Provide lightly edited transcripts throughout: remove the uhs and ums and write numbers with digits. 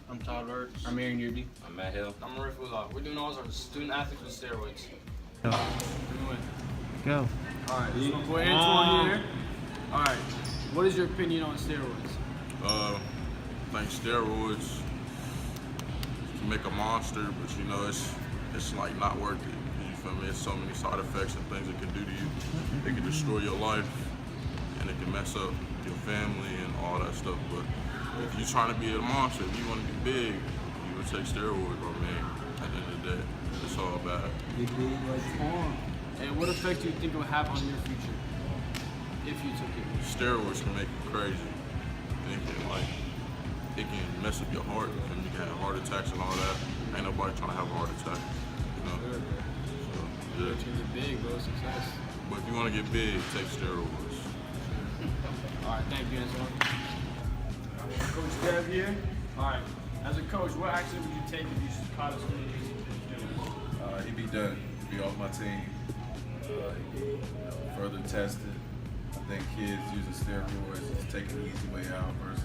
I'm Todd Wirtz. I'm Aaron Yurdi. I'm Matt Hill. I'm Riff Ullah. We're doing all our student athletes with steroids. Go. Go. Alright, so for Antoine here. Alright, what is your opinion on steroids? I think steroids can make a monster, but you know it's like not worth it. You feel me? There's so many side effects and things it can do to you. It can destroy your life, and it can mess up your family and all that stuff. But if you're trying to be a monster, if you want to be big, you would take steroids, bro, man. At the end of the day, it's all bad. And what effect do you think it would have on your future if you took it? Steroids can make you crazy. Thinking like it can mess up your heart, and you can have heart attacks and all that. Ain't nobody trying to have a heart attack, you know. So, yeah. To get big, bro, success. But if you want to get big, take steroids. Alright, thank you, Antoine. Coach Dev here. Alright, as a coach, what action would you take if you caught a student using steroids? He'd be done. He'd be off my team. He'd be further tested. I think kids using steroids is taking the easy way out versus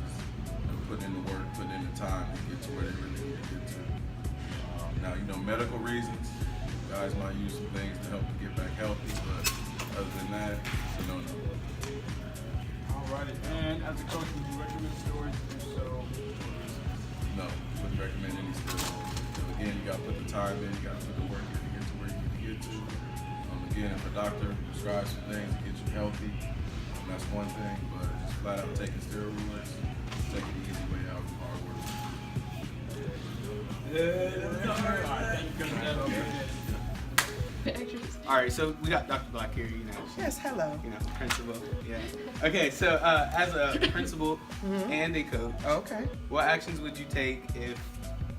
putting in the work, putting in the time to get to where they really need to get to. Now, you know, medical reasons, guys might use some things to help them get back healthy, but other than that, it's a no-no. Alrighty, and as a coach, would you recommend steroids? If so, No, wouldn't recommend any steroids. So again, you gotta put the time in, you gotta put the work in to get to where you need to get to. Again, if a doctor prescribes some things to get you healthy, that's one thing, but just flat out taking steroids, taking the easy way out from hard work. alright, thank you, Coach Dev. Alright, so we got Dr. Black here, you know. Yes, hello. You know, principal. Yeah. Okay, so as a principal and a coach, Okay. what actions would you take if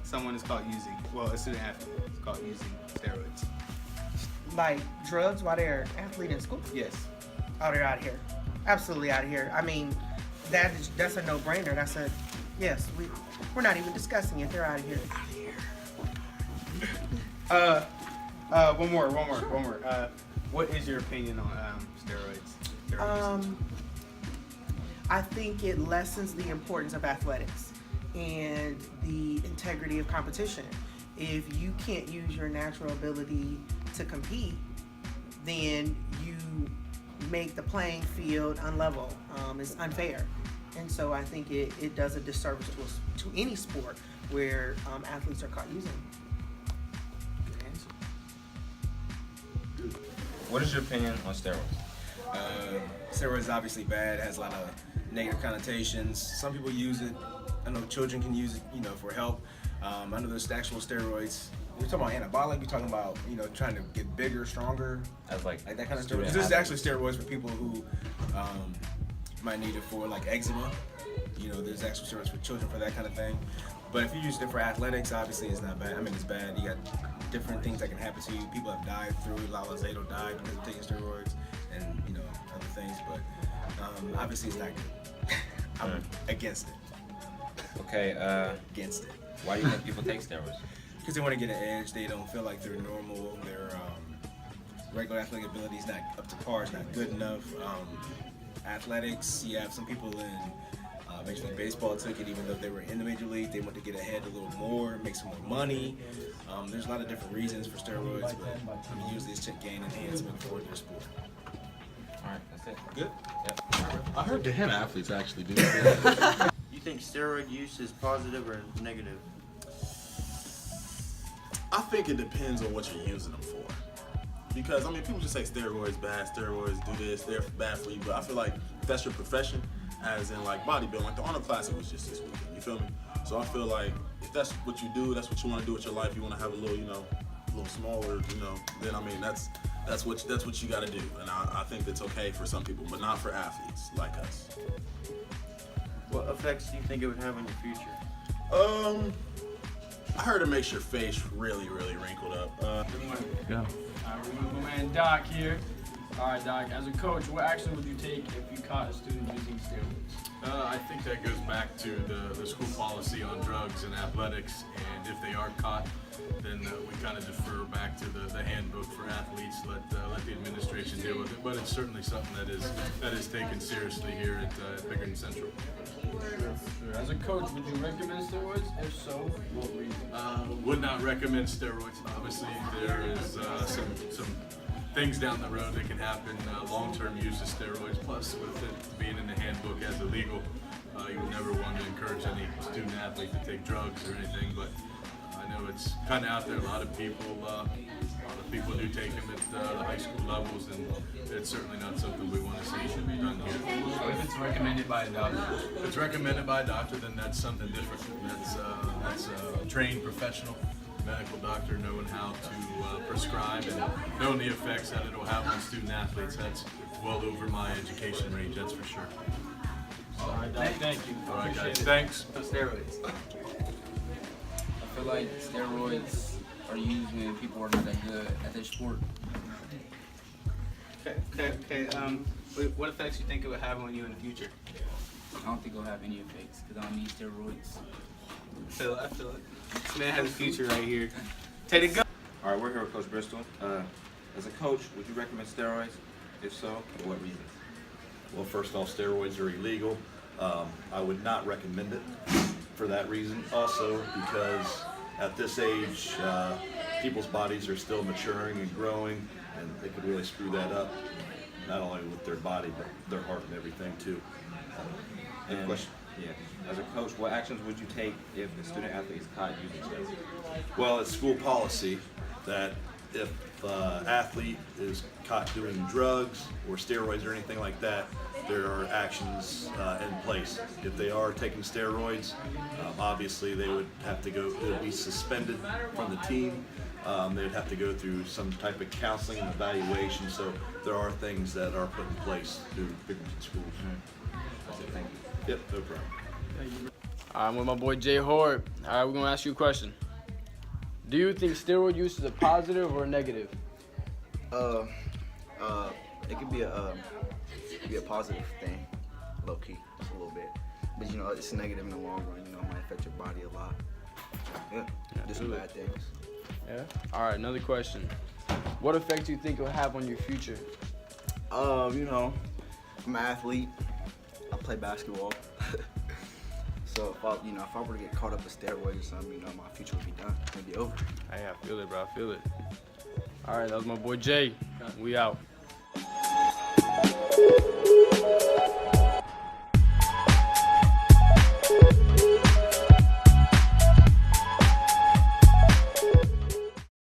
someone is caught using, well, a student athlete is caught using steroids? Like drugs while they're athlete in school? Yes. Oh, they're out of here. Absolutely out of here. I mean, that's a no-brainer. That's a yes. We're not even discussing it. They're out of here. One more. What is your opinion on steroids? I think it lessens the importance of athletics and the integrity of competition. If you can't use your natural ability to compete, then you make the playing field unlevel. It's unfair. And so I think it does a disservice to any sport where athletes are caught using them. Good answer. What is your opinion on steroids? Steroids is obviously bad. It has a lot of negative connotations. Some people use it. I know children can use it, you know, for help. I know there's actual steroids. You're talking about anabolic. You're talking about, you know, trying to get bigger, stronger, As like that kind of student steroids. This is actually athletes. steroids for people who might need it for like eczema. You know, there's actual steroids for children for that kind of thing. But if you use it for athletics, obviously it's not bad. I mean, it's bad. You got different things that can happen to you. People have died through it. Lala Zato died because of taking steroids, and you know other things. But obviously it's not good. I'm against it. Okay, Against it. why do you think people take steroids? Because they want to get an edge. They don't feel like they're normal. Their regular athletic ability is not up to par. It's not good enough. Athletics, you have some people in Major League Baseball took it even though they were in the Major League. They want to get ahead a little more, make some more money. There's a lot of different reasons for steroids, but I mean, usually it's to gain enhancement for their sport. Alright, that's it. Good. Yep. I heard the hen athletes actually do that. You think steroid use is positive or negative? I think it depends on what you're using them for. Because, I mean, people just say steroids bad, steroids do this, they're bad for you. But I feel like if that's your profession, as in like bodybuilding, like the Arnold Classic was just this weekend, you feel me? So I feel like if that's what you do, that's what you want to do with your life, you want to have a little, you know, a little smaller, you know, then I mean, that's what you got to do. And I think that's okay for some people, but not for athletes like us. What effects do you think it would have on your future? I heard it makes your face really, really wrinkled up. Go. My man Doc here. All right, Doc. As a coach, what action would you take if you caught a student using steroids? I think that goes back to the school policy on drugs and athletics, and if they are caught, then we kind of defer back to the handbook for athletes. Let the administration deal with it. But it's certainly something that is taken seriously here at Pickering Central. Sure. As a coach, would you recommend steroids? If so, what reason? Would not recommend steroids. Obviously, there is some things down the road that can happen, long-term use of steroids, plus with it being in the handbook as illegal, you would never want to encourage any student athlete to take drugs or anything, but I know it's kind of out there. A lot of people do take them at the high school levels, and it's certainly not something we want to see done here. So if it's recommended by a doctor? If it's recommended by a doctor, then that's something different. That's a trained professional medical doctor knowing how to prescribe and knowing the effects that it'll have on student athletes. That's well over my education range, that's for sure. All right, Doc, thank you. All right, Appreciate guys, it. thanks. Steroids. I feel like steroids are used when people are not that good at their sport. Okay. What effects do you think it would have on you in the future? I don't think it'll have any effects because I don't need steroids. I feel it. This man has a future right here. Take it go. All right, we're here with Coach Bristol. As a coach, would you recommend steroids? If so, for what reasons? Well, first off, steroids are illegal. I would not recommend it for that reason. Also, because at this age, people's bodies are still maturing and growing, and they could really screw that up, not only with their body, but their heart and everything too. And, Question? yeah. As a coach, what actions would you take if a student athlete is caught using steroids? Well, it's school policy that if athlete is caught doing drugs or steroids or anything like that, there are actions in place. If they are taking steroids, obviously they would have to go, they would be suspended from the team. They would have to go through some type of counseling and evaluation. So there are things that are put in place through Pickerington schools. That's it, thank you. Yep, no problem. I'm with my boy Jay Horde. All right, we're gonna ask you a question. Do you think steroid use is a positive or a negative? It could be a positive thing, low key, just a little bit. But you know, it's negative in the long run. You know, it might affect your body a lot. Yeah, just some bad things. Yeah. All right, another question. What effect do you think it will have on your future? You know, I'm an athlete. I play basketball. So if I were to get caught up with steroids or something, you know, my future would be done. It would be over. Hey, I feel it, bro. I feel it. All right, that was my boy Jay. We out.